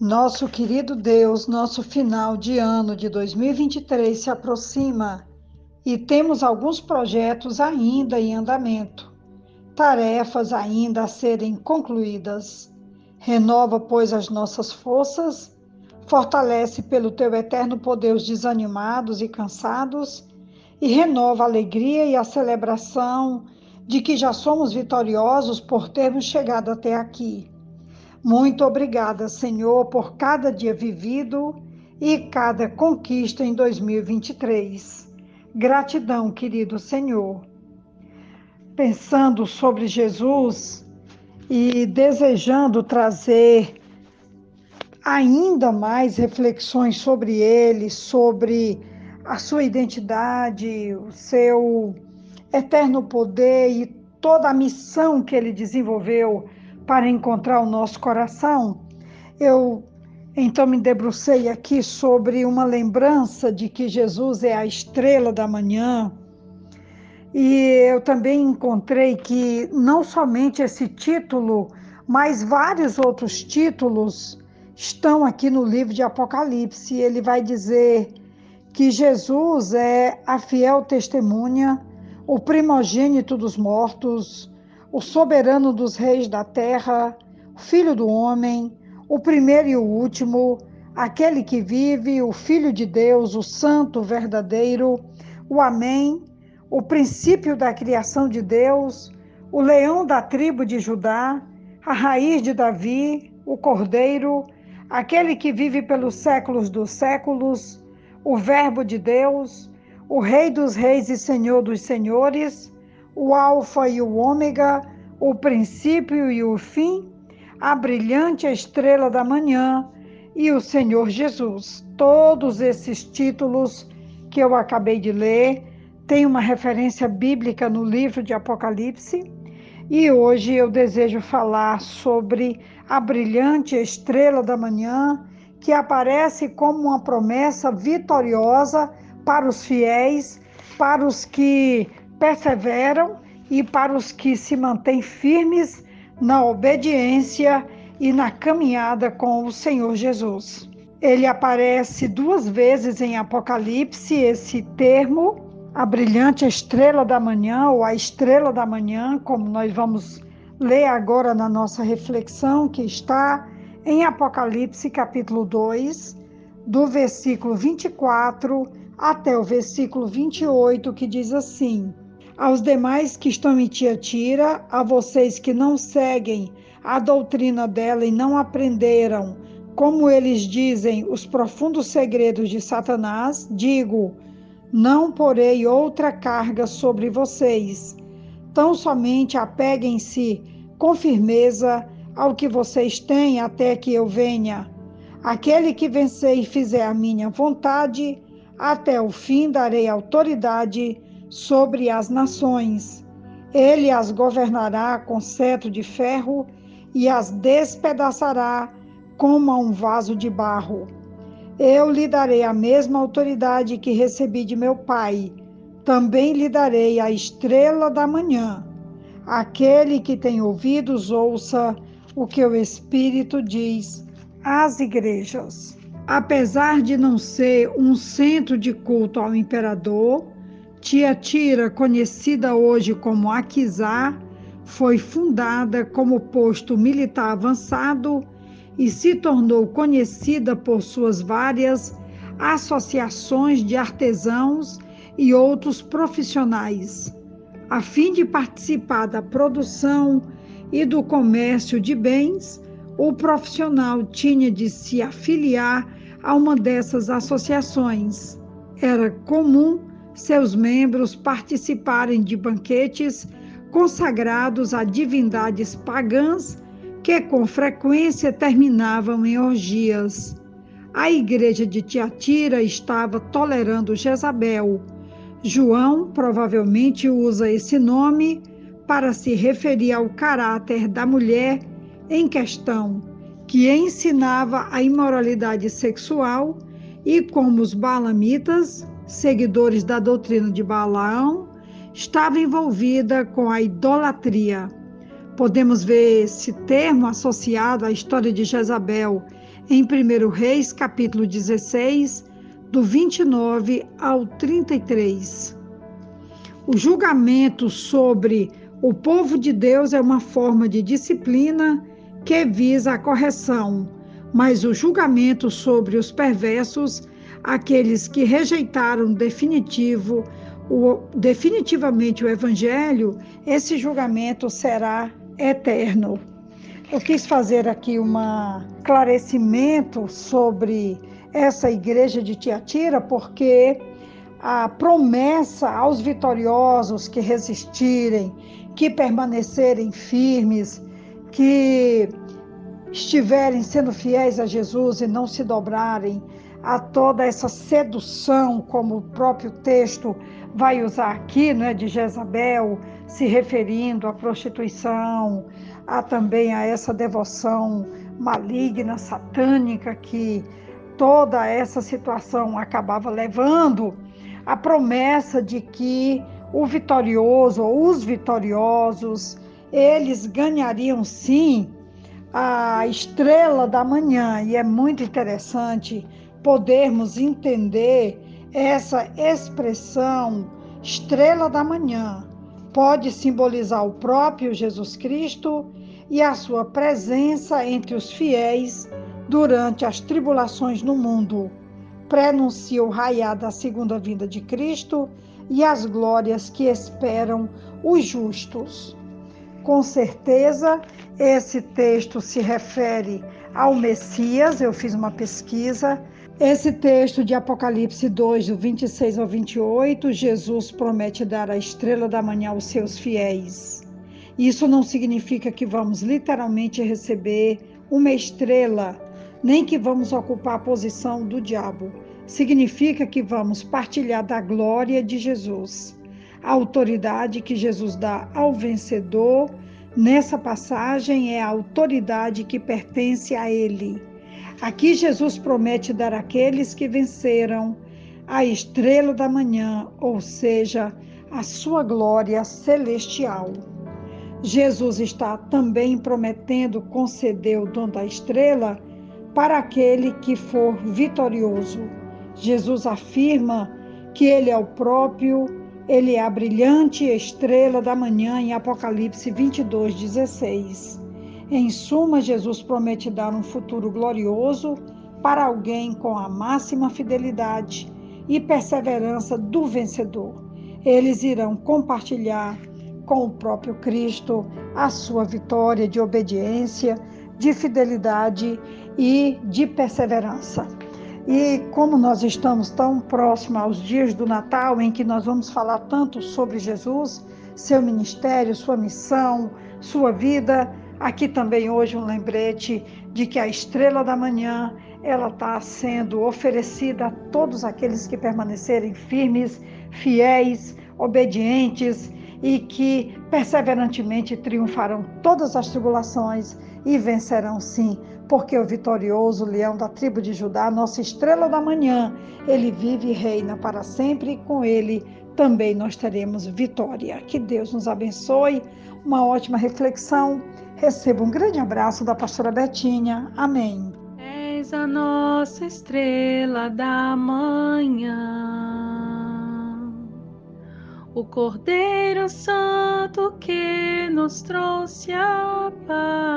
Nosso querido Deus, nosso final de ano de 2023 se aproxima e temos alguns projetos ainda em andamento, tarefas ainda a serem concluídas. Renova, pois, as nossas forças, fortalece pelo teu eterno poder os desanimados e cansados, e renova a alegria e a celebração de que já somos vitoriosos por termos chegado até aqui. Muito obrigada, Senhor, por cada dia vivido e cada conquista em 2023. Gratidão, querido Senhor. Pensando sobre Jesus e desejando trazer ainda mais reflexões sobre ele, sobre a sua identidade, o seu eterno poder e toda a missão que ele desenvolveu para encontrar o nosso coração, eu então me debrucei aqui sobre uma lembrança de que Jesus é a estrela da manhã, e eu também encontrei que não somente esse título, mas vários outros títulos estão aqui no livro de Apocalipse. Ele vai dizer que Jesus é a fiel testemunha, o primogênito dos mortos, o soberano dos reis da terra, o filho do homem, o primeiro e o último, aquele que vive, o Filho de Deus, o santo verdadeiro, o Amém, o princípio da criação de Deus, o leão da tribo de Judá, a raiz de Davi, o Cordeiro, aquele que vive pelos séculos dos séculos, o Verbo de Deus, o Rei dos reis e Senhor dos senhores, o Alfa e o Ômega, o princípio e o fim, a brilhante estrela da manhã e o Senhor Jesus. Todos esses títulos que eu acabei de ler têm uma referência bíblica no livro de Apocalipse, e hoje eu desejo falar sobre a brilhante estrela da manhã, que aparece como uma promessa vitoriosa para os fiéis, para os que perseveram e para os que se mantêm firmes na obediência e na caminhada com o Senhor Jesus. Ele aparece duas vezes em Apocalipse, esse termo, a brilhante estrela da manhã, ou a estrela da manhã, como nós vamos ler agora na nossa reflexão, que está em Apocalipse capítulo 2, do versículo 24 até o versículo 28, que diz assim: aos demais que estão em Tiatira, a vocês que não seguem a doutrina dela e não aprenderam, como eles dizem, os profundos segredos de Satanás, digo: não porei outra carga sobre vocês. Tão somente apeguem-se com firmeza ao que vocês têm até que eu venha. Aquele que vencer e fizer a minha vontade, até o fim darei autoridade sobre as nações. Ele as governará com cetro de ferro e as despedaçará como a um vaso de barro. Eu lhe darei a mesma autoridade que recebi de meu Pai. Também lhe darei a estrela da manhã. Aquele que tem ouvidos, ouça o que o Espírito diz às igrejas. Apesar de não ser um centro de culto ao imperador, Tiatira, conhecida hoje como Aquisá, foi fundada como posto militar avançado e se tornou conhecida por suas várias associações de artesãos e outros profissionais. A fim de participar da produção e do comércio de bens, o profissional tinha de se afiliar a uma dessas associações. Era comum seus membros participarem de banquetes consagrados a divindades pagãs que com frequência terminavam em orgias. A igreja de Tiatira estava tolerando Jezabel. João provavelmente usa esse nome para se referir ao caráter da mulher em questão, que ensinava a imoralidade sexual, e como os balamitas, seguidores da doutrina de Balaão, estava envolvida com a idolatria. Podemos ver esse termo associado à história de Jezabel em 1 Reis, capítulo 16, do 29 ao 33. O julgamento sobre o povo de Deus é uma forma de disciplina que visa a correção, mas o julgamento sobre os perversos, aqueles que rejeitaram definitivamente o Evangelho, esse julgamento será eterno. Eu quis fazer aqui um esclarecimento sobre essa igreja de Tiatira, porque a promessa aos vitoriosos que resistirem, que permanecerem firmes, que estiverem sendo fiéis a Jesus e não se dobrarem a toda essa sedução, como o próprio texto vai usar aqui, né, de Jezabel, se referindo à prostituição, também a essa devoção maligna, satânica, que toda essa situação acabava levando, a promessa de que o vitorioso ou os vitoriosos, eles ganhariam sim a estrela da manhã. E é muito interessante podermos entender essa expressão estrela da manhã. Pode simbolizar o próprio Jesus Cristo e a sua presença entre os fiéis durante as tribulações no mundo. Prenuncia o raiar da segunda vinda de Cristo e as glórias que esperam os justos. Com certeza, esse texto se refere ao Messias. Eu fiz uma pesquisa. Esse texto de Apocalipse 2, do 26 ao 28, Jesus promete dar a estrela da manhã aos seus fiéis. Isso não significa que vamos literalmente receber uma estrela, nem que vamos ocupar a posição do diabo. Significa que vamos partilhar da glória de Jesus. A autoridade que Jesus dá ao vencedor nessa passagem é a autoridade que pertence a ele. Aqui Jesus promete dar àqueles que venceram a estrela da manhã, ou seja, a sua glória celestial. Jesus está também prometendo conceder o dom da estrela para aquele que for vitorioso. Jesus afirma que ele é o próprio, ele é a brilhante estrela da manhã em Apocalipse 22, 16. Em suma, Jesus promete dar um futuro glorioso para alguém com a máxima fidelidade e perseverança do vencedor. Eles irão compartilhar com o próprio Cristo a sua vitória de obediência, de fidelidade e de perseverança. E como nós estamos tão próximos aos dias do Natal, em que nós vamos falar tanto sobre Jesus, seu ministério, sua missão, sua vida, aqui também hoje um lembrete de que a estrela da manhã, ela está sendo oferecida a todos aqueles que permanecerem firmes, fiéis, obedientes e que perseverantemente triunfarão todas as tribulações e vencerão sim, porque o vitorioso leão da tribo de Judá, nossa estrela da manhã, ele vive e reina para sempre e com ele também nós teremos vitória. Que Deus nos abençoe, uma ótima reflexão. Receba um grande abraço da pastora Betinha. Amém. És a nossa estrela da manhã, o Cordeiro Santo que nos trouxe a paz.